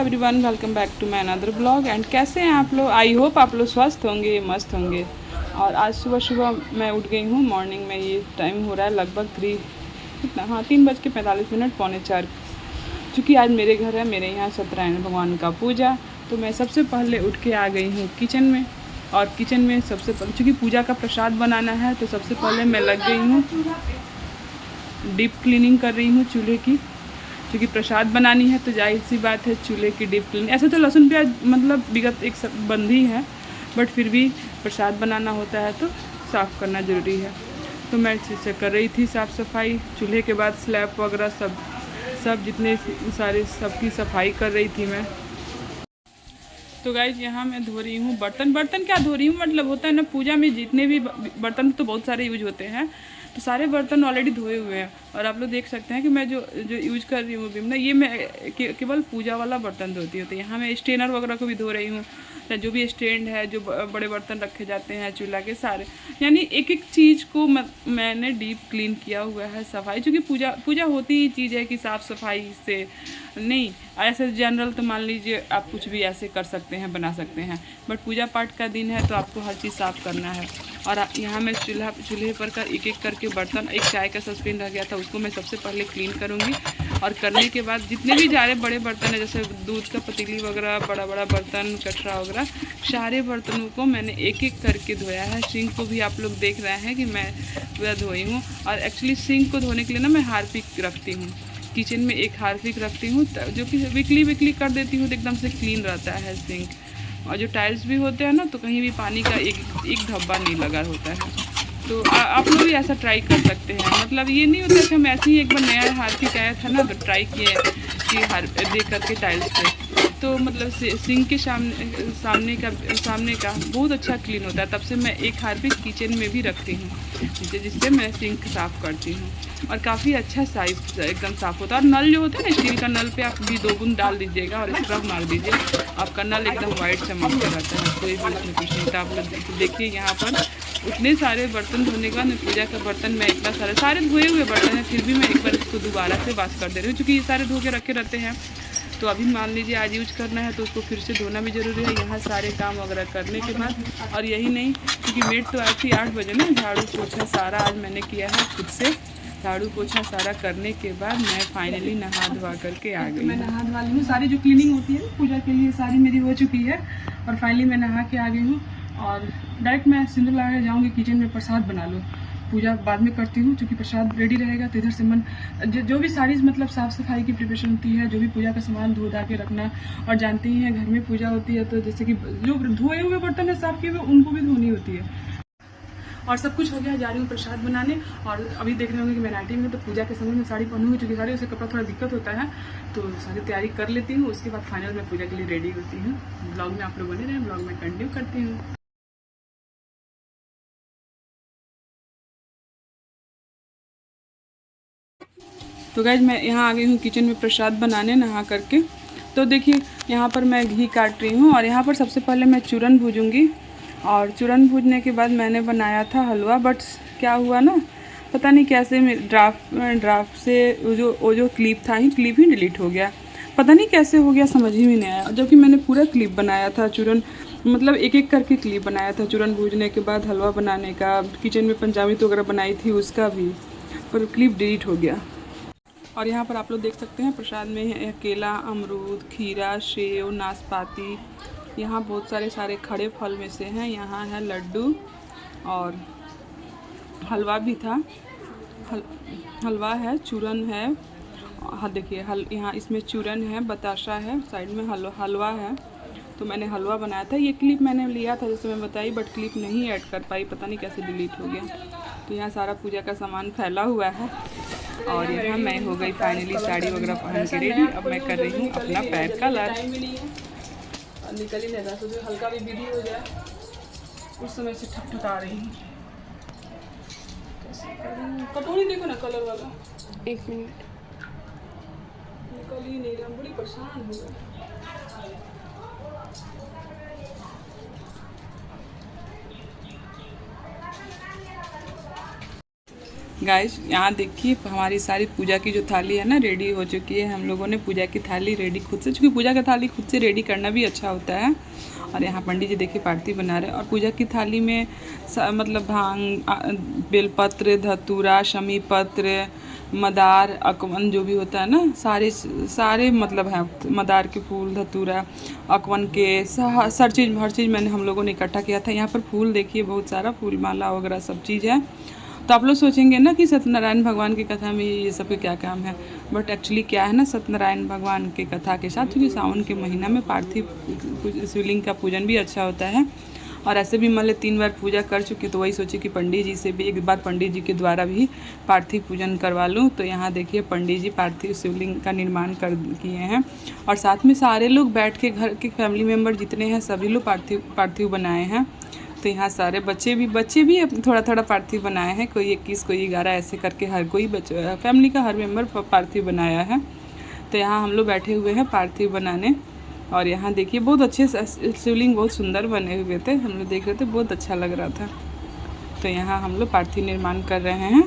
Everyone, welcome back to my another blog. And कैसे हैं आप लोग? आई होप आप लोग स्वस्थ होंगे, मस्त होंगे। और आज सुबह सुबह मैं उठ गई हूँ। मॉर्निंग में ये टाइम हो रहा है लगभग 3:45 पौने 4। चूँकि आज मेरे घर है, मेरे यहाँ सत्यनारायण भगवान का पूजा, तो मैं सबसे पहले उठ के आ गई हूँ किचन में। और किचन में सबसे पहले चूँकि पूजा का प्रसाद बनाना है, तो सबसे पहले मैं लग गई हूँ डीप क्लीनिंग कर रही हूँ चूल्हे की। क्योंकि प्रसाद बनानी है तो जाहिर सी बात है चूल्हे की डीप क्लीन। ऐसे तो लहसुन प्याज मतलब विगत एक बंदी है, बट फिर भी प्रसाद बनाना होता है तो साफ़ करना ज़रूरी है। तो मैं इसे कर रही थी साफ़ सफाई। चूल्हे के बाद स्लैब वगैरह सब जितने सारे सबकी सफाई कर रही थी मैं। तो गाइज यहाँ मैं धो रही हूँ बर्तन क्या धो रही हूँ, मतलब होता है ना पूजा में जितने भी बर्तन तो बहुत सारे यूज होते हैं, तो सारे बर्तन ऑलरेडी धोए हुए हैं। और आप लोग देख सकते हैं कि मैं जो यूज कर रही हूँ विम ना, ये मैं केवल पूजा वाला बर्तन धोती हूँ। तो यहाँ मैं स्टेनर वगैरह को भी धो रही हूँ, जो भी स्टैंड है, जो बड़े बर्तन रखे जाते हैं चूल्हा के सारे, यानी एक एक चीज़ को मैंने डीप क्लीन किया हुआ है सफाई। क्योंकि पूजा होती ही चीज़ है कि साफ़ सफाई से नहीं, ऐसे जनरल तो मान लीजिए आप कुछ भी ऐसे कर सकते हैं, बना सकते हैं, बट पूजा पाठ का दिन है तो आपको हर चीज़ साफ़ करना है। और यहाँ मैं चूल्हे पर का एक एक करके बर्तन, एक चाय का सस्पेन रह गया था उसको मैं सबसे पहले क्लीन करूँगी। और करने के बाद जितने भी सारे बड़े बर्तन है, जैसे दूध का पतीली वगैरह, बड़ा बड़ा बर्तन, कटरा वगैरह, सारे बर्तनों को मैंने एक एक करके धोया है। सिंक को भी आप लोग देख रहे हैं कि मैं पूरा धोई हूँ। और एक्चुअली सिंक को धोने के लिए ना मैं हार्पिक रखती हूँ, किचन में एक हार्पिक रखती हूँ, जो कि वीकली कर देती हूँ तो एकदम से क्लीन रहता है सिंक। और जो टाइल्स भी होते हैं ना, तो कहीं भी पानी का एक धब्बा नहीं लगा होता है। तो आप लोग भी ऐसा ट्राई कर सकते हैं। मतलब ये नहीं होता कि हम ऐसे ही एक बार नया हार्पिक आया था ना तो ट्राई किए कि दे करके टाइल्स पे, तो मतलब सिंक के सामने का बहुत अच्छा क्लीन होता है। तब से मैं एक हार्पिक किचन में भी रखती हूँ, जिससे मैं सिंक साफ़ करती हूँ और काफ़ी अच्छा साइज एकदम साफ़ होता है। और नल जो होता है ना, स्टील का नल पे आप भी 2 बूंद डाल दीजिएगा और स्क्रब मार दीजिए, आपका नल एकदम वाइट चमकता रहता है, कोई भी उसमें कुछ नहीं था। आप लोग देखिए यहाँ पर उतने सारे बर्तन धोने के बाद मैं पूजा का बर्तन मैं इतना सारे धोए हुए बर्तन हैं, फिर भी मैं एक बार इसको दोबारा से वॉश कर दे रही हूँ। क्योंकि ये सारे धो के रखे रहते हैं, तो अभी मान लीजिए आज यूज करना है तो उसको फिर से धोना भी ज़रूरी है। यहाँ सारे काम वगैरह करने के बाद, और यही नहीं क्योंकि मेड तो आई थी 8 बजे ना, झाड़ू पोछा सारा आज मैंने किया है खुद से। झाड़ू पोछा सारा करने के बाद मैं फाइनली नहा धोवा करके आ गई। मैं नहा धोवा ली हूँ, सारी जो क्लीनिंग होती है पूजा के लिए सारी मेरी हो चुकी है। और फाइनली मैं नहा के आ गई हूँ और डायरेक्ट मैं सिंदूर लगा के जाऊँगी किचन में, प्रसाद बना लूँ। पूजा बाद में करती हूँ, क्योंकि प्रसाद रेडी रहेगा तो इधर से मन जो भी सारी मतलब साफ़ सफाई की प्रिपरेशन होती है, जो भी पूजा का सामान धो धा के रखना। और जानते ही हैं घर में पूजा होती है तो जैसे कि जो धोए हुए बर्तन है साफ़ किए हुए, उनको भी धोनी होती है। और सब कुछ हो गया, जा रही हूँ प्रसाद बनाने। और अभी देख रहे होंगे कि मैं नाइटी में, तो पूजा के समय में साड़ी पहनूंगी, क्योंकि साड़ी उससे कपड़ा थोड़ा दिक्कत होता है, तो सारी तैयारी कर लेती हूँ। उसके बाद फाइनल मैं पूजा के लिए रेडी होती हूँ। ब्लॉग में आप लोग बने रहें, ब्लॉग में कंटिन्यू करती हूँ। तो गाइज मैं यहाँ आ गई हूँ किचन में प्रसाद बनाने नहा करके। तो देखिए यहाँ पर मैं घी काट रही हूँ और यहाँ पर सबसे पहले मैं चूरन भूजूँगी। और चूरन भूजने के बाद मैंने बनाया था हलवा, बट क्या हुआ ना, पता नहीं कैसे ड्राफ्ट से वो जो क्लिप था क्लिप ही डिलीट हो गया। पता नहीं कैसे हो गया, समझ ही नहीं आया। जबकि मैंने पूरा क्लिप बनाया था चूरन, मतलब एक एक करके क्लिप बनाया था चूरन भूजने के बाद हलवा बनाने का, किचन में पंजाबी वगैरह बनाई थी उसका भी, पर क्लिप डिलीट हो गया। और यहाँ पर आप लोग देख सकते हैं प्रसाद में है केला, अमरूद, खीरा, सेव, नाशपाती। यहाँ बहुत सारे खड़े फल में से हैं। यहाँ है लड्डू और हलवा भी था, हलवा है, चूरन है। हाँ देखिए यहाँ इसमें चूरन है, बताशा है, साइड में हलवा है। तो मैंने हलवा बनाया था। ये क्लिप मैंने लिया था जैसे मैं बताई, बट क्लिप नहीं ऐड कर पाई, पता नहीं कैसे डिलीट हो गया। तो यहाँ सारा पूजा का सामान फैला हुआ है। और यहाँ मैं हो गई फाइनली साड़ी वगैरह पहन के रेडी। अब मैं कर रही हूँ अपना पैर कलर। निकल ही नहीं रहा, तो हल्का भी विधि हो जाए उस समय से ठकठका रही हूँ। कटोरी देखो ना कलर वाला, 1 मिनट निकल ही नहीं रहा, बड़ी परेशान हो गई। गाइस यहाँ देखिए हमारी सारी पूजा की जो थाली है ना रेडी हो चुकी है। हम लोगों ने पूजा की थाली रेडी खुद से, क्योंकि पूजा की थाली खुद से रेडी करना भी अच्छा होता है। और यहाँ पंडित जी देखिए पार्टी बना रहे हैं। और पूजा की थाली में मतलब भांग, बेलपत्र, धतूरा, शमी पत्र, मदार, अकवन जो भी होता है ना, सारे मतलब है, मदार के फूल, धतूरा, अकवन के हर चीज़ मैंने हम लोगों ने इकट्ठा किया था। यहाँ पर फूल देखिए बहुत सारा फूल माला वगैरह सब चीज़ है। तो आप लोग सोचेंगे ना कि सत्यनारायण भगवान की कथा में ये सब के क्या काम है, बट एक्चुअली क्या है ना, सत्यनारायण भगवान की कथा के साथ, क्योंकि सावन के महीना में पार्थिव शिवलिंग का पूजन भी अच्छा होता है। और ऐसे भी मान 3 बार पूजा कर चुके, तो वही सोचे कि पंडित जी से भी एक बार पंडित जी के द्वारा भी पार्थिव पूजन करवा लूँ। तो यहाँ देखिए पंडित जी पार्थिव शिवलिंग का निर्माण कर किए हैं। और साथ में सारे लोग बैठ के, घर के फैमिली मेम्बर जितने हैं सभी लोग पार्थिव बनाए हैं। तो यहाँ सारे बच्चे भी थोड़ा थोड़ा पार्थिव बनाए हैं, कोई 21 कोई 11 ऐसे करके हर कोई फैमिली का हर मेम्बर पार्थिव बनाया है। तो यहाँ हम लोग बैठे हुए हैं पार्थिव बनाने। और यहाँ देखिए बहुत अच्छे शिवलिंग बहुत सुंदर बने हुए थे, हम लोग देख रहे थे, बहुत अच्छा लग रहा था। तो यहाँ हम लोग पार्थिव निर्माण कर रहे हैं।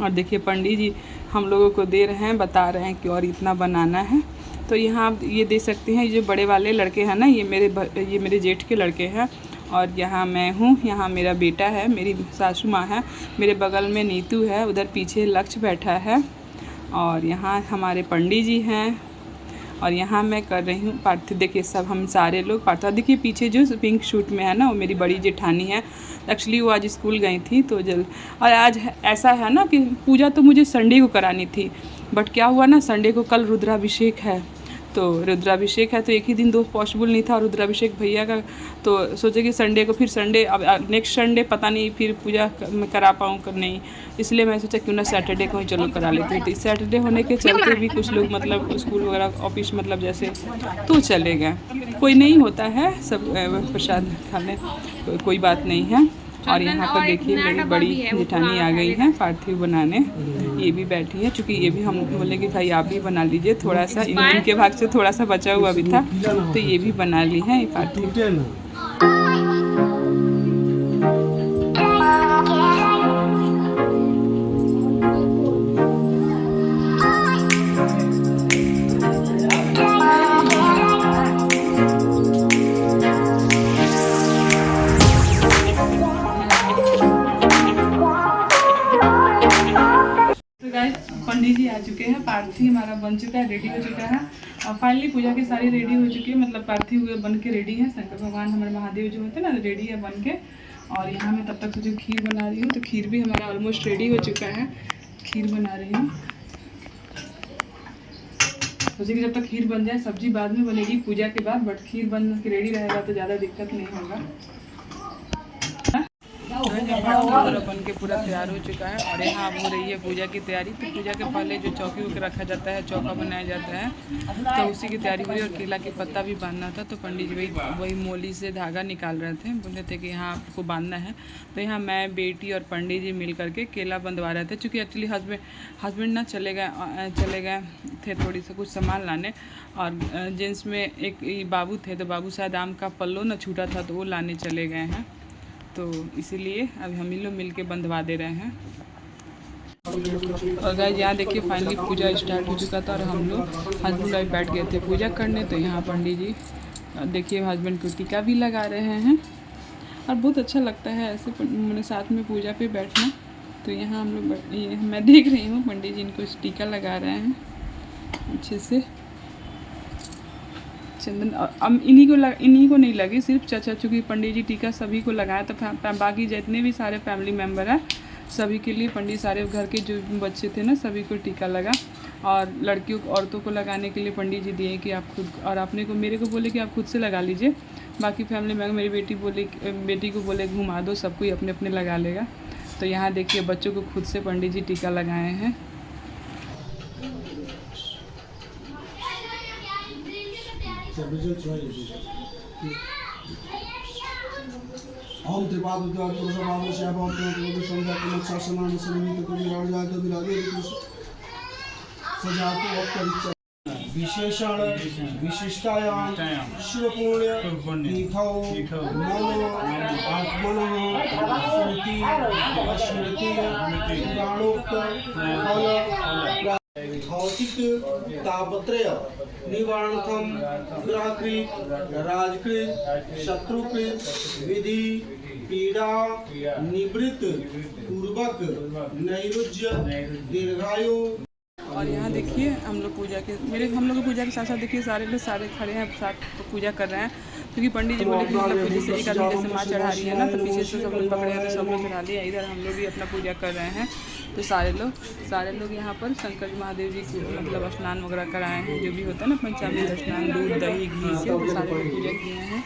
और देखिए पंडित जी हम लोगों को दे रहे हैं, बता रहे हैं कि और इतना बनाना है। तो यहाँ आप ये देख सकते हैं, ये जो बड़े वाले लड़के हैं ना, ये मेरे जेठ के लड़के हैं। और यहाँ मैं हूँ, यहाँ मेरा बेटा है, मेरी सासू माँ है, मेरे बगल में नीतू है, उधर पीछे लक्ष्य बैठा है। और यहाँ हमारे पंडित जी हैं। और यहाँ मैं कर रही हूँ पार्थिव। देखिए सब हम सारे लोग पार्थिव, देखिए पीछे जो पिंक सूट में है ना, वो मेरी बड़ी जेठानी है। एक्चुअली वो आज स्कूल गई थी तो और आज ऐसा है ना कि पूजा तो मुझे संडे को करानी थी, बट क्या हुआ ना, संडे को कल रुद्राभिषेक है। तो रुद्राभिषेक है तो एक ही दिन दो पॉसिबल नहीं था, और रुद्राभिषेक भैया का, तो सोचे कि संडे को, फिर संडे अब नेक्स्ट संडे पता नहीं फिर पूजा मैं करा पाऊँ कर नहीं, इसलिए मैं सोचा क्यों ना सैटरडे को ही चलो करा लेते। तो सैटरडे होने के चलते भी कुछ लोग मतलब स्कूल वगैरह ऑफिस मतलब जैसे तो चले गए, कोई नहीं होता है, सब प्रसाद खाने कोई बात नहीं है। और यहाँ पर देखिए मेरी बड़ी जेठानी आ गई है पार्थिव बनाने, ये भी बैठी है, क्योंकि ये भी हम बोले कि भाई आप भी बना लीजिए, थोड़ा सा इनके भाग से थोड़ा सा बचा हुआ भी था, तो ये भी बना ली है ये पार्थिव। पंडित जी आ चुके हैं, पार्थिव हमारा बन चुका है, रेडी हो चुका है। और फाइनली पूजा की सारी रेडी हो चुकी है, मतलब पार्थिव बन के रेडी है। शंकर भगवान हमारे महादेव जो होते हैं ना, रेडी है बन के। और यहाँ मैं तब तक जो खीर बना रही हूँ, तो खीर भी हमारा ऑलमोस्ट रेडी हो चुका है। खीर बना रही हूँ, सोचे कि जब तक खीर बन जाए, सब्जी बाद में बनेगी पूजा के बाद, बट खीर बन के रेडी रहेगा तो ज़्यादा दिक्कत नहीं होगा। और बन के पूरा तैयार हो चुका है। और यहाँ हो रही है पूजा की तैयारी। तो पूजा के पहले जो चौकी को रखा जाता है, चौका बनाया जाता है, तो उसी की तैयारी हो रही है। और केला के पत्ता भी बांधना था, तो पंडित जी वही मोली से धागा निकाल रहे थे, बोल रहे थे कि यहाँ आपको बांधना है। तो यहाँ मैं, बेटी और पंडित जी मिल करके केला बंधवा रहे थे, क्योंकि एक्चुअली हस्बैंड ना चले गए थे थोड़ी सा कुछ सामान लाने। और जेंट्स में एक बाबू थे, तो बाबू शायद आम का पल्लो ना छूटा था, तो वो लाने चले गए हैं। तो इसीलिए अभी हम ही लोग मिल के बंधवा दे रहे हैं। और गाइस यहाँ देखिए फाइनली पूजा स्टार्ट हो चुका था, और हम लोग हस्बैंड वाइफ बैठ गए थे पूजा करने। तो यहाँ पंडित जी देखिए हस्बैंड को टीका भी लगा रहे हैं, और बहुत अच्छा लगता है ऐसे मैंने साथ में पूजा पे बैठना। तो यहाँ हम लोग, मैं देख रही हूँ पंडित जी इनको टीका लगा रहे हैं अच्छे से चंदन। अब इन्हीं को नहीं लगी, सिर्फ चाचा, चूँकि पंडित जी टीका सभी को लगाया, तो बाकी जितने भी सारे फैमिली मेम्बर हैं सभी के लिए पंडित, सारे घर के जो बच्चे थे ना सभी को टीका लगा। और लड़कियों को, औरतों को लगाने के लिए पंडित जी दिए कि आप खुद, और अपने को, मेरे को बोले कि आप खुद से लगा लीजिए। बाकी फैमिली मेम्बर, मेरी बेटी को बोले घुमा दो, सब कोई अपने अपने लगा लेगा। तो यहाँ देखिए बच्चों को खुद से पंडित जी टीका लगाए हैं। हम त्रिपाद पुरुषभाव से अभाव संध्या के शासना में समित को विराज जाते विराजे सजाते और परिचय विशेषण विशिष्टायां शिवपुण्य तीर्थौ मम आत्मनः स्मृति स्मृति पुराणोक्त फल भौतिक तापत्रय निवारणार्थं ग्रहकृत राजकृत शत्रुकृत विधि पीड़ा निवृत्त पूर्वक नैरुज्य दीर्घायु। और यहाँ देखिए हम लोग हम लोग पूजा के साथ साथ देखिए सारे खड़े हैं साथ तो पूजा कर रहे हैं, क्योंकि पंडित जी बोले कि मतलब पूजा से एक आदमी जैसे माँ चढ़ा रही है ना, तो पीछे से सब लोग पकड़े हैं तो सब लोग चढ़ा लिया। इधर हम लोग भी अपना पूजा कर रहे हैं, तो सारे लोग यहाँ पर शंकर जी महादेव जी को मतलब स्नान वगैरह कराए हैं, जो भी होता है ना पंचामृत स्नान, दूध दही घी से, तो सारे लोग पूजा किए हैं।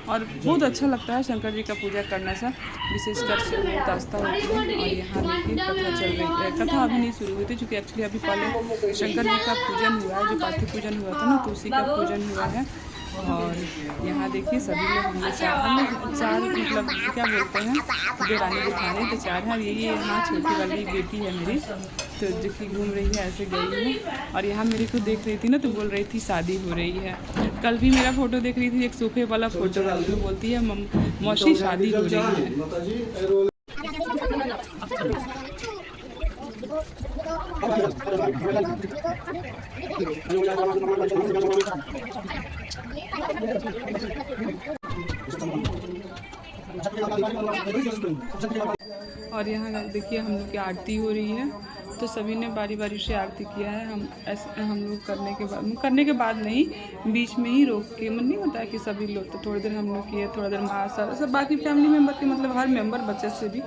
और बहुत अच्छा लगता है शंकर जी का पूजा करने से, विशेषकर से बहुत आस्था होती है। और यहाँ देखिए कथा चल रही है, कथा अभी नहीं शुरू हुई थी क्योंकि एक्चुअली अभी पहले शंकर जी का पूजन हुआ है, जो पार्थिव पूजन हुआ था ना, तो उसी का पूजन हुआ है। और यहाँ देखिए सभी लोग हम लोग चार मतलब क्या बोलते हैं जो रानी जेठानी, तो चार हैं। यही यहाँ छोटी वाली बेटी है मेरी, तो जो कि घूम रही है ऐसे गई है। और यहाँ मेरे को देख रही थी ना, तो बोल रही थी शादी हो रही है। कल भी मेरा फ़ोटो देख रही थी, एक सोफे वाला फ़ोटो है, तो बोलती है मौसी शादी हो रही है। और यहाँ देखिए हम लोग की आरती हो रही है, तो सभी ने बारी बारी से आरती किया है। हम लोग करने के बाद नहीं, बीच में ही रोक के, मन नहीं होता है कि सभी लोग, तो थोड़ी देर हम लोग किए, थोड़ा देर माँ सब बाकी फैमिली मेम्बर के मतलब हर मेंबर बच्चे से भी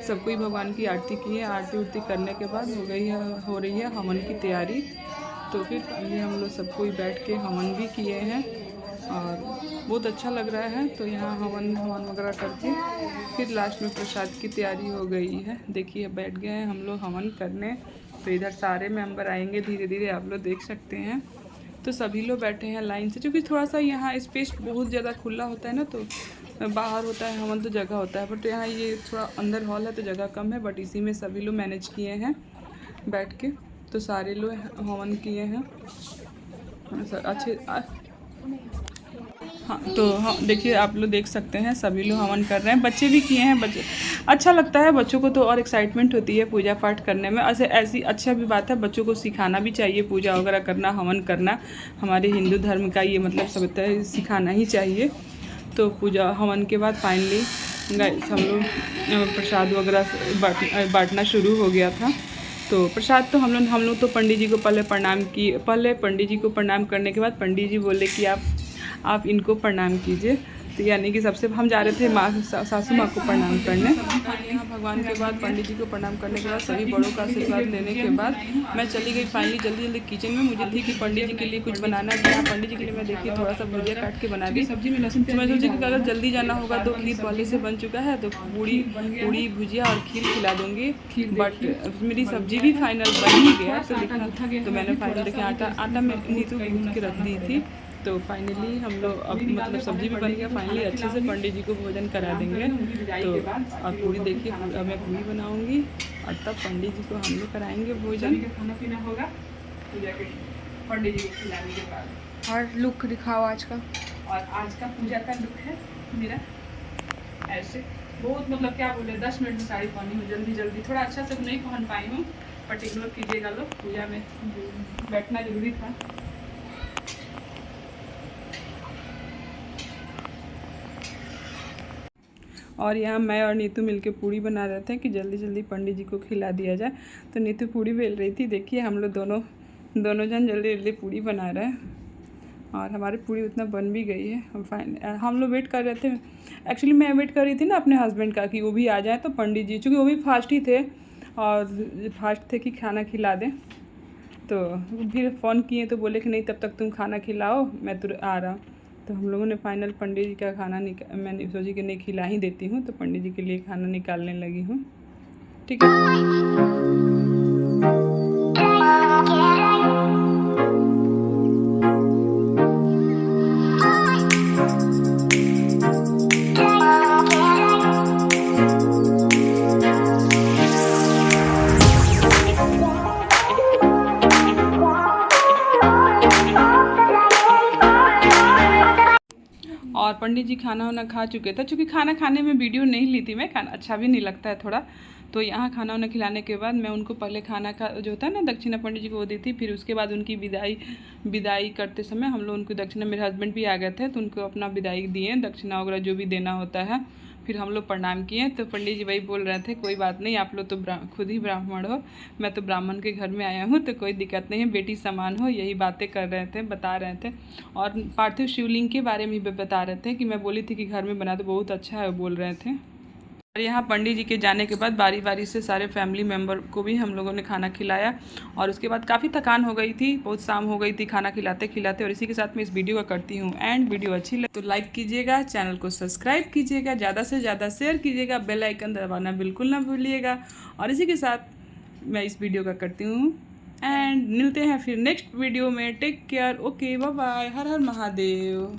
सबको ही भगवान की आरती की है। आरती उरती करने के बाद हो रही है हवन की तैयारी। तो फिर अभी हम लोग सबको ही बैठ के हवन भी किए हैं और बहुत अच्छा लग रहा है। तो यहाँ हवन वगैरह करके फिर लास्ट में प्रसाद की तैयारी हो गई है। देखिए बैठ गए हैं हम लोग हवन करने, तो इधर सारे मेंबर आएंगे धीरे धीरे, आप लोग देख सकते हैं। तो सभी लोग बैठे हैं लाइन से, क्योंकि थोड़ा सा यहाँ स्पेस बहुत ज़्यादा खुला होता है ना, तो बाहर होता है हवन तो जगह होता है, बट यहाँ ये थोड़ा अंदर हॉल है तो जगह कम है, बट इसी में सभी लोग मैनेज किए हैं बैठ के। तो सारे लोग हवन किए हैं अच्छे। हाँ, तो हाँ देखिए आप लोग देख सकते हैं सभी लोग हवन कर रहे हैं, बच्चे भी किए हैं। बच्चे अच्छा लगता है, बच्चों को तो और एक्साइटमेंट होती है पूजा पाठ करने में। ऐसी अच्छा भी बात है, बच्चों को सिखाना भी चाहिए, पूजा वगैरह करना, हवन करना हमारे हिंदू धर्म का ये मतलब सब होता है, सिखाना ही चाहिए। तो पूजा हवन के बाद फाइनली हम लोग प्रसाद वगैरह बांटना शुरू हो गया था। तो प्रसाद तो हम लोग तो पंडित जी को पहले पंडित जी को प्रणाम करने के बाद पंडित जी बोले कि आप इनको प्रणाम कीजिए। तो यानी कि सबसे हम जा रहे थे सासू माँ को प्रणाम करने। यहाँ भगवान के बाद पंडित जी को प्रणाम करने के बाद सभी बड़ों का आशीर्वाद लेने के बाद मैं चली गई फाइनली जल्दी किचन में। मुझे थी कि पंडित जी के लिए कुछ बनाना है। पंडित जी के लिए मैं देखिए थोड़ा सा भुजिया काट के बना दी सब्जी में लहसुन। तो मैं सोची कि अगर जल्दी जाना होगा तो खीर पहले से बन चुका है, तो पूड़ी भुजिया और खीर खिला दूँगी। बट मेरी सब्जी भी फाइनल बन ही गया, तो देखा तो मैंने फाइनल देखे आटा में नीतू गूँथ के रख दी थी। तो फाइनली हम लोग अब मतलब सब्जी भी बन गया, फाइनली अच्छे से पंडित जी को भोजन करा देंगे। तो और पूरी देखिए मैं पूरी बनाऊंगी और तब पंडित जी को हम लोग कराएंगे भोजन। खाना पीना होगा पूजा के पंडित जी को खिलाने के बाद। और लुक दिखाओ आज का। और आज का पूजा का लुक है मेरा ऐसे बहुत मतलब क्या बोले 10 मिनट में साड़ी पहनी हूँ, जल्दी थोड़ा अच्छा से नहीं पहन पाई हूँ, बट इग्नोर कीजिएगा लोग, पूजा में बैठना जरूरी था। और यहाँ मैं और नीतू मिलके पूड़ी बना रहे थे कि जल्दी पंडित जी को खिला दिया जाए। तो नीतू पूड़ी बेल रही थी, देखिए हम लोग दोनों जन जल्दी पूड़ी बना रहे हैं और हमारी पूड़ी उतना बन भी गई है। हम लोग वेट कर रहे थे, एक्चुअली मैं वेट कर रही थी ना अपने हस्बैंड का कि वो भी आ जाए, तो पंडित जी चूँकि वो भी फास्ट ही थे और फास्ट थे कि खाना खिला दें। तो फिर फ़ोन किए तो बोले कि नहीं तब तक तुम खाना खिलाओ, मैं तो आ रहा। तो हम लोगों ने फाइनल पंडित जी का खाना मैंने सोची कि नहीं खिला ही देती हूँ, तो पंडित जी के लिए खाना निकालने लगी हूँ। ठीक है। और पंडित जी खाना वाना खा चुके थे। चूँकि खाना खाने में वीडियो नहीं ली थी मैं, खाना अच्छा भी नहीं लगता है थोड़ा। तो यहाँ खाना वाना खिलाने के बाद मैं उनको पहले खाना का जो होता है ना दक्षिणा पंडित जी को वो दी थी। फिर उसके बाद उनकी विदाई करते समय हम लोग उनको दक्षिणा, मेरे हस्बैंड भी आ गए थे तो उनको अपना विदाई दिए, दक्षिणा वगैरह जो भी देना होता है। फिर हम लोग प्रणाम किए तो पंडित जी वही बोल रहे थे, कोई बात नहीं, आप लोग तो खुद ही ब्राह्मण हो, मैं तो ब्राह्मण के घर में आया हूँ तो कोई दिक्कत नहीं है, बेटी समान हो, यही बातें कर रहे थे, बता रहे थे। और पार्थिव शिवलिंग के बारे में भी बता रहे थे कि मैं बोली थी कि घर में बना तो बहुत अच्छा है, वो बोल रहे थे। और यहाँ पंडित जी के जाने के बाद बारी बारी से सारे फैमिली मेम्बर को भी हम लोगों ने खाना खिलाया। और उसके बाद काफ़ी थकान हो गई थी, बहुत शाम हो गई थी खाना खिलाते खिलाते। और इसी के साथ मैं इस वीडियो का करती हूँ एंड। वीडियो अच्छी लगे तो लाइक कीजिएगा, चैनल को सब्सक्राइब कीजिएगा, ज़्यादा से ज़्यादा शेयर कीजिएगा, बेल आइकन दबाना बिल्कुल ना भूलिएगा। और इसी के साथ मैं इस वीडियो का करती हूँ एंड। मिलते हैं फिर नेक्स्ट वीडियो में। Take care, okay, bye bye, हर हर महादेव।